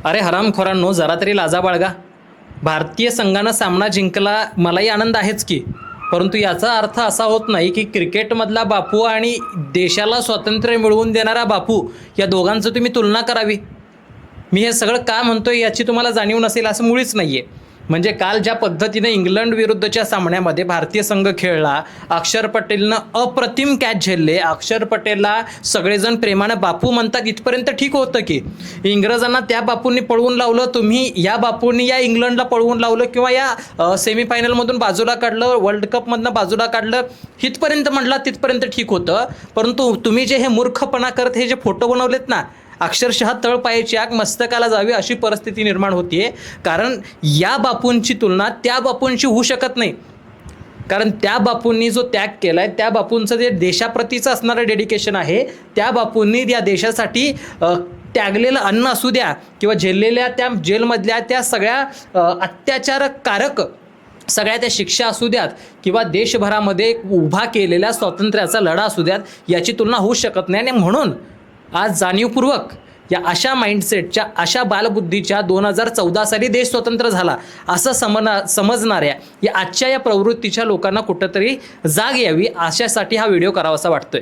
अरे हरामखोरांनो, जरा तरी लाजा बाळगा. भारतीय संघानं सामना जिंकला, मलाही आनंद आहेच की, परंतु याचा अर्थ असा होत नाही की क्रिकेटमधला बापू आणि देशाला स्वातंत्र्य मिळवून देणारा बापू या दोघांचं तुम्ही तुलना करावी. मी हे सगळं का म्हणतोय याची तुम्हाला जाणीव नसेल असं मुळीच नाही आहे. म्हणजे काल ज्या पद्धतीने इंग्लंड विरुद्धच्या सामन्यामध्ये भारतीय संघ खेळला, अक्षर पटेलनं अप्रतिम कॅच झेलले. अक्षर पटेलला सगळेजण प्रेमानं बापू म्हणतात इथपर्यंत ठीक होतं की इंग्रजांना त्या बापूंनी पळवून लावलं, तुम्ही या बापूंनी या इंग्लंडला पळवून लावलं किंवा या सेमीफायनलमधून बाजूला काढलं, वर्ल्ड कपमधनं बाजूला काढलं, इथपर्यंत म्हटलं तिथपर्यंत ठीक होतं. परंतु तुम्ही जे हे मूर्खपणा करत हे जे फोटो बनवलेत ना, अक्षरशः तळपायाची आग मस्तकाला जावी अशी परिस्थिती निर्माण होतीये. कारण या बापूंची तुलना त्या बापूंशी होऊ शकत नाही. कारण त्या बापूंनी जो त्याग केलाय, त्या बापूंचं जे देशाप्रतीचं असणारं डेडिकेशन आहे, त्या बापूंनी या देशासाठी त्यागलेलं अन्न असू द्या किंवा झेललेल्या त्या जेलमधल्या त्या सगळ्या अत्याचारकारक सगळ्या त्या शिक्षा असू द्यात किंवा देशभरामध्ये उभा केलेल्या स्वातंत्र्याचा लढा असू द्यात, याची तुलना होऊ शकत नाही. आणि म्हणून आज जाणीवपूर्वक या अशा माइंडसेटच्या, अशा बालबुद्धीच्या 2014 साली देश स्वतंत्र झाला असं समजणाऱ्या या आजच्या या प्रवृत्तीच्या लोकांना कुठंतरी जाग यावी, अशासाठी हा व्हिडिओ करावासा वाटतोय.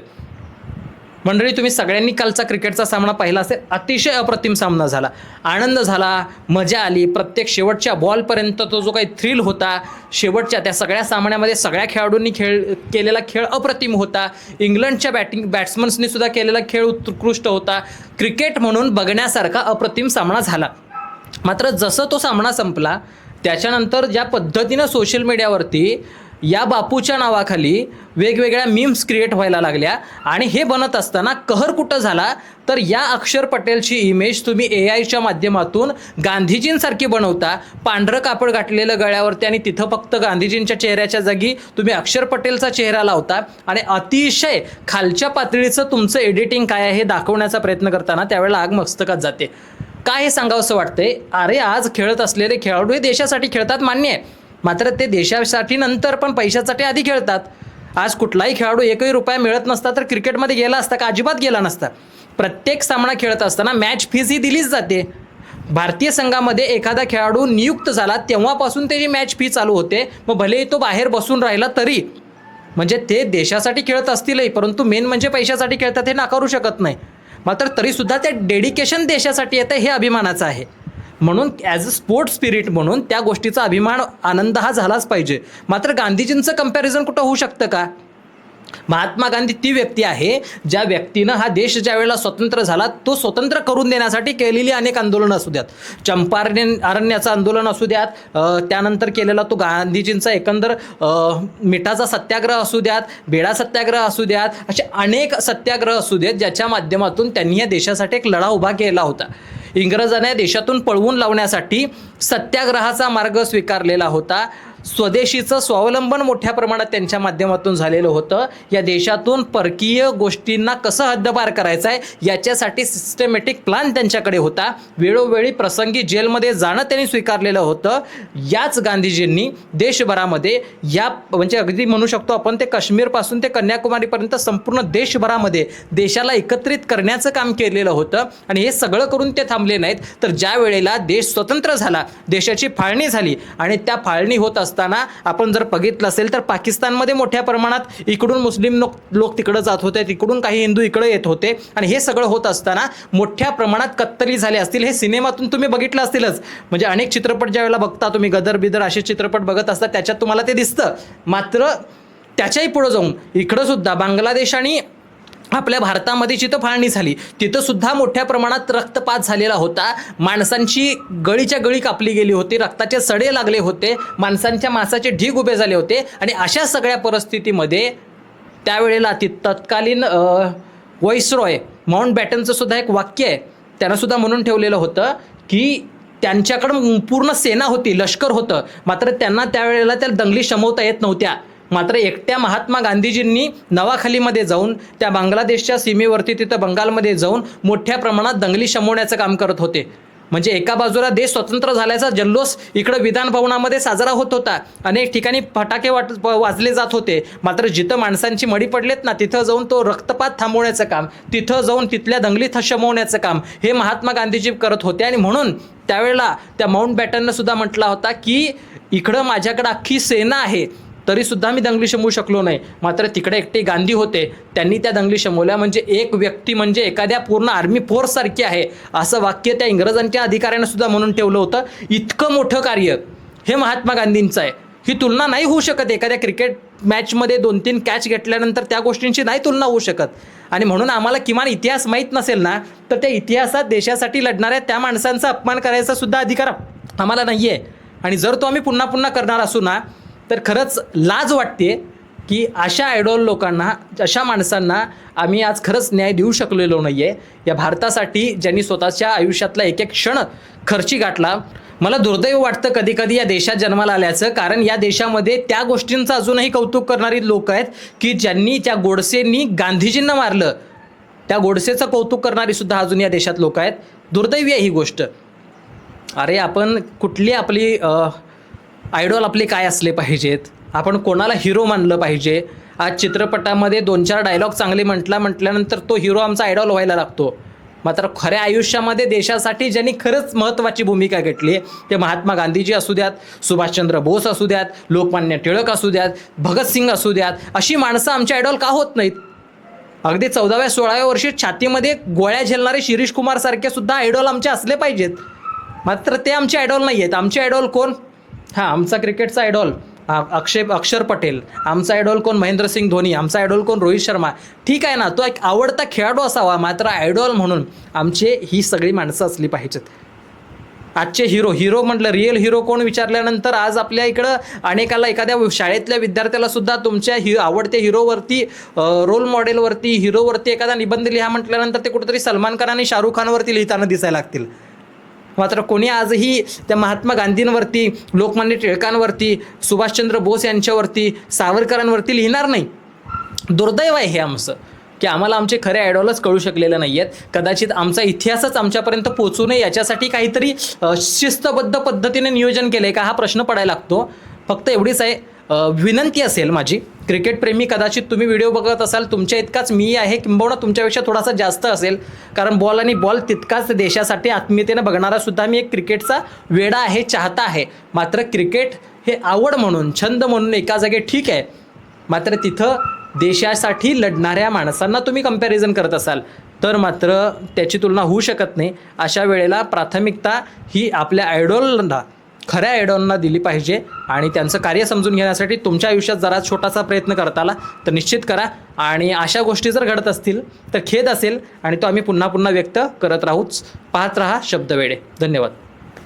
मंडळी, तुम्ही सगळ्यांनी कालचा क्रिकेटचा सामना पाहिला असेल. अतिशय अप्रतिम सामना झाला, आनंद झाला, मजा आली. प्रत्येक शेवटच्या बॉलपर्यंत तो जो काही थ्रिल होता, शेवटच्या त्या सगळ्या सामन्यामध्ये सगळ्या खेळाडूंनी केलेला खेळ अप्रतिम होता. इंग्लंडच्या बॅट्समन्सनी सुद्धा केलेला खेळ उत्कृष्ट होता. क्रिकेट म्हणून बघण्यासारखा अप्रतिम सामना झाला. मात्र जसं तो सामना संपला त्याच्यानंतर ज्या पद्धतीनं सोशल मीडियावरती या बापूच्या नावाखाली वेगवेगळ्या मीम्स क्रिएट व्हायला लागल्या, आणि हे बनत असताना कहर कुठं झाला तर या अक्षर पटेलची इमेज तुम्ही AIच्या माध्यमातून गांधीजींसारखी बनवता, पांढरं कापड घातलेलं गळ्यावरती, आणि तिथं फक्त गांधीजींच्या चेहऱ्याच्या जागी तुम्ही अक्षर पटेलचा चेहरा लावता, आणि अतिशय खालच्या पातळीचं तुमचं एडिटिंग काय आहे हे दाखवण्याचा प्रयत्न करताना त्यावेळेला आग मस्तकात जाते. काय हे सांगावंसं वाटतंय? अरे, आज खेळत असलेले खेळाडू हे देशासाठी खेळतात, मान्य आहे, मात्र ते देशासाठी नंतर पण पैशासाठी आधी खेळतात. आज कुठलाही खेळाडू एकही रुपया मिळत नसता तर क्रिकेटमध्ये गेला असता का? अजिबात गेला नसता. प्रत्येक सामना खेळत असताना मॅच फीज ही दिलीच जाते. भारतीय संघामध्ये एखादा खेळाडू नियुक्त झाला तेव्हापासून त्याची मॅच फी चालू होते. मग भलेही तो बाहेर बसून राहिला तरी, म्हणजे ते देशासाठी खेळत असतीलही, परंतु मेन म्हणजे पैशासाठी खेळतात हे नाकारू शकत नाही. मात्र तरीसुद्धा ते डेडिकेशन देशासाठी येतं हे अभिमानाचं आहे. म्हणून ॲज अ स्पोर्ट्स स्पिरिट म्हणून त्या गोष्टीचा अभिमान, आनंद हा झालाच पाहिजे. मात्र गांधीजींचं कंपॅरिझन कुठं होऊ शकतं का? महात्मा गांधी ती व्यक्ती आहे ज्या व्यक्तीनं हा देश ज्या वेळेला स्वतंत्र झाला तो स्वतंत्र करून देण्यासाठी केलेली अनेक आंदोलनं असू द्यात, चंपारण अरण्याचं आंदोलन असू द्यात, त्यानंतर केलेला तो गांधीजींचा एकंदर मिठाचा सत्याग्रह असू द्यात, बेडा सत्याग्रह असू द्यात, असे अनेक सत्याग्रह असू देत ज्याच्या माध्यमातून त्यांनी या देशासाठी एक लढा उभा केला होता. इंग्रजांना देशातून पळवून लावण्यासाठी सत्याग्रहाचा मार्ग स्वीकारलेला होता. स्वदेशीचं स्वावलंबन मोठ्या प्रमाणात त्यांच्या माध्यमातून झालेलं होतं. या देशातून परकीय गोष्टींना कसं हद्दपार करायचं आहे याच्यासाठी सिस्टमॅटिक प्लॅन त्यांच्याकडे होता. वेळोवेळी प्रसंगी जेलमध्ये जाणं त्यांनी स्वीकारलेलं होतं. याच गांधीजींनी देशभरामध्ये या म्हणजे अगदी म्हणू शकतो आपण ते काश्मीरपासून ते कन्याकुमारीपर्यंत संपूर्ण देशभरामध्ये देशाला एकत्रित करण्याचं काम केलेलं होतं. आणि हे सगळं करून ते थांबले नाहीत, तर ज्या वेळेला देश स्वतंत्र झाला, देशाची फाळणी झाली, आणि त्या फाळणी होत असताना आपण जर बघितलं असेल तर पाकिस्तानमध्ये मोठ्या प्रमाणात इकडून मुस्लिम लोक तिकडे जात होते, तिकडून काही हिंदू इकडे येत होते, आणि हे सगळं होत असताना मोठ्या प्रमाणात कत्तली झाले असतील. हे सिनेमातून तुम्ही बघितलं असतीलच. म्हणजे अनेक चित्रपट ज्या वेळेला बघता तुम्ही, गदर बिदर असे चित्रपट बघत असता, त्याच्यात तुम्हाला ते दिसतं. मात्र त्याच्याही पुढे जाऊन इकडं सुद्धा बांगलादेश आणि आपल्या भारतामध्ये जिथं फाळणी झाली तिथं सुद्धा मोठ्या प्रमाणात रक्तपात झालेला होता. माणसांची गळीच्या गळी कापली गेली होती, रक्ताचे सडे लागले होते, माणसांच्या मांसाचे ढीग उभे झाले होते. आणि अशा सगळ्या परिस्थितीमध्ये त्यावेळेला तत्कालीन व्हाईसरॉय माउंटबॅटनचं सुद्धा एक वाक्य आहे, त्यानं सुद्धा म्हणून ठेवलेलं होतं की त्यांच्याकडं पूर्ण सेना होती, लष्कर होतं, मात्र त्यांना त्यावेळेला त्या दंगली शमवता येत नव्हत्या. मात्र एकट्या महात्मा गांधीजींनी नवाखालीमध्ये जाऊन त्या बांगलादेशच्या सीमेवरती तिथं बंगालमध्ये जाऊन मोठ्या प्रमाणात दंगली शमवण्याचं काम करत होते. म्हणजे एका बाजूला देश स्वतंत्र झाल्याचा जल्लोष इकडं विधान भवनामध्ये साजरा होत होता, अनेक ठिकाणी फटाके वाजले जात होते, मात्र जिथं माणसांची मडी पडलेत ना तिथं जाऊन तो रक्तपात थांबवण्याचं काम, तिथं जाऊन तिथल्या दंगली शमवण्याचं काम हे महात्मा गांधीजी करत होते. आणि म्हणून त्यावेळेला त्या माउंट बॅटननं सुद्धा म्हटला होता की इकडं माझ्याकडं अख्खी सेना आहे तरीसुद्धा मी दंगली शमवू शकलो नाही, मात्र तिकडे एकटे गांधी होते, त्यांनी त्या दंगली शमवल्या. म्हणजे एक व्यक्ती म्हणजे एखाद्या पूर्ण आर्मी फोर्ससारखी आहे असं वाक्य त्या इंग्रजांच्या अधिकाऱ्यानं सुद्धा म्हणून ठेवलं होतं. इतकं मोठं कार्य हे महात्मा गांधींचं आहे, ही तुलना नाही होऊ शकत. एखाद्या क्रिकेट मॅचमध्ये 2-3 कॅच घेतल्यानंतर त्या गोष्टींची नाही तुलना होऊ शकत. आणि म्हणून आम्हाला किमान इतिहास माहीत नसेल ना तर त्या इतिहासात देशासाठी लढणाऱ्या त्या माणसांचा अपमान करायचा सुद्धा अधिकार आम्हाला नाही आहे. आणि जर तो आम्ही पुन्हा पुन्हा करणार असू ना तर खरंच लाज वाटते की अशा आयडॉल लोकांना, अशा माणसांना आम्ही आज खरंच न्याय देऊ शकलेलो नाही आहे. या भारतासाठी ज्यांनी स्वतःच्या आयुष्यातला एक एक क्षण खर्ची गाठला. मला दुर्दैव वाटतं कधी कधी या देशात जन्माला आल्याचं, कारण या देशामध्ये त्या गोष्टींचं अजूनही कौतुक करणारी लोक आहेत की ज्यांनी त्या गोडसेंनी गांधीजींना मारलं, त्या गोडसेचं कौतुक करणारी सुद्धा अजून या देशात लोक आहेत. दुर्दैवी आहे ही गोष्ट. अरे आपण कुठली आपली आयडॉल आपले काय असले पाहिजेत, आपण कोणाला हिरो मानलं पाहिजे. आज चित्रपटामध्ये 2-4 डायलॉग चांगले म्हटल्यानंतर तो हिरो आमचा आयडॉल व्हायला लागतो, मात्र खऱ्या आयुष्यामध्ये देशासाठी ज्यांनी खरंच महत्त्वाची भूमिका घेतली ते महात्मा गांधीजी असू द्यात, सुभाषचंद्र बोस असू द्यात, लोकमान्य टिळक असू द्यात, भगतसिंग असू द्यात, अशी माणसं आमच्या आयडॉल का होत नाहीत. अगदी 14व्या-16व्या वर्षी छातीमध्ये गोळ्या झेलणारे शिरीष कुमार सारखे सुद्धा आयडॉल आमचे असले पाहिजेत, मात्र ते आमचे आयडॉल नाही आहेत. आमचे आयडॉल कोण? आमचा क्रिकेटचा आयडॉल अक्षर पटेल, आमचा आयडॉल कोण? महेंद्रसिंग धोनी, आमचा आयडॉल कोण? रोहित शर्मा. ठीक आहे ना, तो एक आवडता खेळाडू असावा, मात्र आयडॉल म्हणून आमचे ही सगळी माणसं असली पाहिजेत. आजचे हिरो म्हटलं, रिअल हिरो कोण विचारल्यानंतर आज आपल्या इकडं अनेकाला, एखाद्या शाळेतल्या विद्यार्थ्याला सुद्धा तुमच्या आवडत्या हिरोवरती, रोल मॉडेलवरती, हिरोवरती एखादा निबंध लिहा म्हटल्यानंतर ते कुठेतरी सलमान खान आणि शाहरुख खानवरती लिहिताना दिसायला लागतील. मात्र कोणी आजही त्या महात्मा गांधींवरती, लोकमान्य टिळकांवरती, सुभाषचंद्र बोस यांच्यावरती, सावरकरांवरती लिहिणार नाही. दुर्दैव आहे हे आमचं की आम्हाला आमचे खरे आयडॉलच कळू शकलेले नाही आहेत. कदाचित आमचा इतिहासच आमच्यापर्यंत पोहोचू नये याच्यासाठी काहीतरी शिस्तबद्ध पद्धतीने नियोजन केलं आहे का हा प्रश्न पडायला लागतो. फक्त एवढीच आहे विनंती असेल माझी, क्रिकेटप्रेमी कदाचित तुम्ही व्हिडिओ बघत असाल, तुमच्या इतकाच मी आहे, किंबहुना तुमच्यापेक्षा थोडासा जास्त असेल, कारण बॉल तितकाच देशासाठी आत्मीयतेनं बघणारा सुद्धा मी एक क्रिकेटचा वेडा आहे, चाहता आहे. मात्र क्रिकेट हे आवड म्हणून, छंद म्हणून एका जागी ठीक आहे, मात्र तिथं देशासाठी लढणाऱ्या माणसांना तुम्ही कंपॅरिझन करत असाल तर मात्र त्याची तुलना होऊ शकत नाही. अशा वेळेला प्राथमिकता ही आपल्या आयडॉलला, खऱ्या आयडॉलना दिली पाहिजे. आणि त्यांचं कार्य समजून घेण्यासाठी तुमच्या आयुष्यात जरा छोटासा प्रयत्न करता आला तर निश्चित करा. आणि अशा गोष्टी जर घडत असतील तर खेद असेल आणि तो आम्ही पुन्हा पुन्हा व्यक्त करत राहूच. पाहत रहा शब्दवेडे. धन्यवाद.